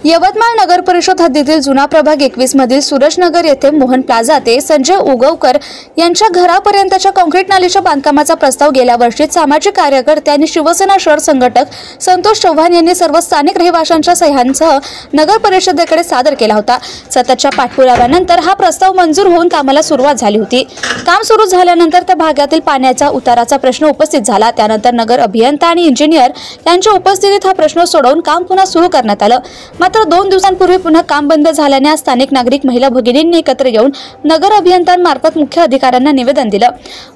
यवतमाळ नगर परिषद हद्दीतील जुना प्रभाग 21 मधील सूरजनगर येथे मोहन प्लाझा ते संजय उगवकर यांच्या घरापर्यंतच्या काँक्रीट नालीच्या बांधकामाचा प्रस्ताव गेल्या वर्षी सामाजिक कार्यकर्ते आणि शिवसेना शहर संघटक संतोष चव्हाण यांनी सर्व स्थानिक रहिवाशांच्या सह्यांसह नगर परिषदेकडे सादर केला होता। सततच्या पाठपुराव्यानंतर हा प्रस्ताव मंजूर होऊन कामाला सुरुवात झाली होती। काम सुरू झाल्यानंतर त्या भागातील पाण्याचा उताराचा प्रश्न उपस्थित झाला। त्यानंतर नगर अभियंता आणि इंजिनियर यांच्या उपस्थितीत हा प्रश्न सोडवून काम पुन्हा सुरू करण्यात आलं। मात्र 2 दिवसांपूर्वी पुन्हा काम बंद झाल्याने स्थानिक नागरिक महिला भगिनींनी एकत्र येऊन नगर अभियंत्यांमार्फत मुख्य अधिकाऱ्यांना निवेदन दिलं।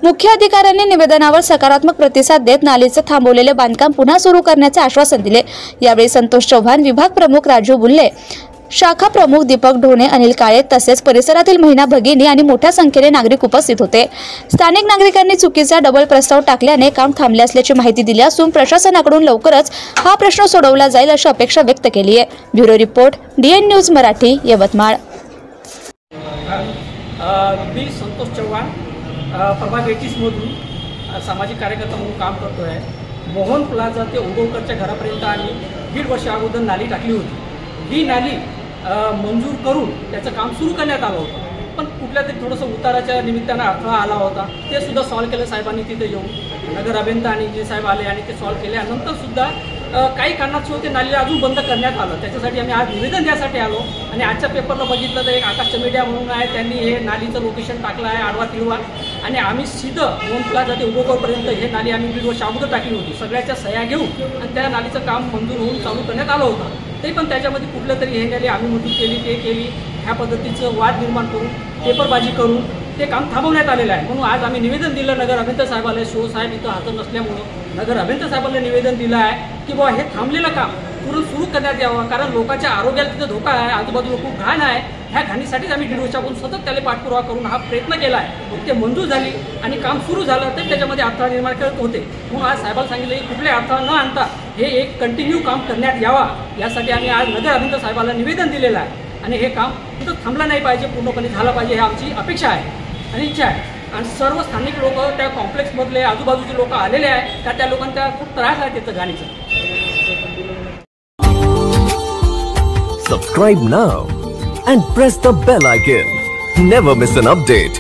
मुख्य अधिकाऱ्यांनी निवेदनावर सकारात्मक प्रतिसाद देत नालीचे थांबवलेले बांधकाम पुन्हा सुरू करण्याचे आश्वासन दिले। यावेळी संतोष चव्हाण, विभाग प्रमुख राजू बुल्ले, शाखा प्रमुख दीपक ढोणे, अनिल काळे तसेच परिसरातील महिला भगिनी आणि मोठ्या संख्येने नागरिक उपस्थित होते। स्थानिक नागरिकांनी चुकीचा डबल प्रस्ताव टाकल्याने काम थांबले असल्याची माहिती दिली असून प्रशासनाकडून लवकरच हा प्रश्न सोडवला जाईल अशी अपेक्षा व्यक्त केली आहे। Bureau report, DN news Marathi, Yavatmal. मी संतोष चव्हाण, प्रभाग 21 मधून सामाजिक कार्यकर्ता म्हणून काम करतोय। मोहन प्लाझा ते उगवकरच्या घरापर्यंत आम्ही 1.5 वर्ष अगोदर नाली टाकली होती। ही नाली मंजूर करून त्याचं काम सुरू करण्यात आलं होतं, पण कुठल्या तरी थोडंसं उताराच्या निमित्तानं अडथळा आला होता। ते सुद्धा सॉल्व्ह केलं साहेबांनी। तिथे येऊन नगर अभियंता आणि जे साहेब आले आणि ते सॉल्व्ह केल्यानंतर सुद्धा काही कारणास्तव ते नालीला अजून बंद करण्यात आलं। त्याच्यासाठी आम्ही आज निवेदन द्यासाठी आलो आणि आजच्या पेपरला बघितलं तर एक आकाश मीडिया म्हणून आहे, त्यांनी हे नालीचं लोकेशन टाकलं आहे आडवा तिरवा, आणि आम्ही सीधं मोहन प्लाझा ते उगवकरपर्यंत हे नाली आम्ही 1.5 वर्ष अगोदर टाकली होती। सगळ्याच्या सह्या घेऊन आणि त्या नालीचं काम मंजूर होऊन चालू करण्यात आलं होतं। ते पण त्याच्यामध्ये कुठलं तरी हे नाली आम्ही मंजूर केली, ते केली, ह्या पद्धतीचं वाद निर्माण करून पेपरबाजी करून ते काम थांबवण्यात आलेलं आहे। म्हणून आज आम्ही निवेदन दिलं नगर अभियंता साहेबाला। शिवसाहेब इथं हजर नसल्यामुळं नगर अभियंता साहेबांना निवेदन दिलं आहे की बाबा हे थांबलेलं काम सुरू करण्यात यावं, कारण लोकांच्या आरोग्याला तिथं धोका आहे, आजूबाजूला खूप घाण आहे। ह्या घाणीसाठीच आम्ही 1.5 वर्षापासून सतत त्याला पाठपुरावा करून हा प्रयत्न केला आहे। ते मंजूर झाली आणि काम सुरू झालं तर त्याच्यामध्ये अडथळा निर्माण करत होते। म्हणून आज साहेबांना सांगितलं की कुठले अडथळा न आणता हे एक कंटिन्यू काम करण्यात यावा, यासाठी आम्ही आज नगर अभियंता साहेबांना निवेदन दिलेलं आहे। आणि हे काम कुठं थांबलं नाही पाहिजे, पूर्णपणे झालं पाहिजे, ही आमची अपेक्षा आहे आणि इच्छा आहे। आणि सर्व स्थानिक लोक, त्या कॉम्प्लेक्समधले आजूबाजूचे लोक आलेले आहेत का त्या लोकांना खूप त्रास आहे त्याचं घाणीचं। Subscribe now and press the bell icon. Never miss an update.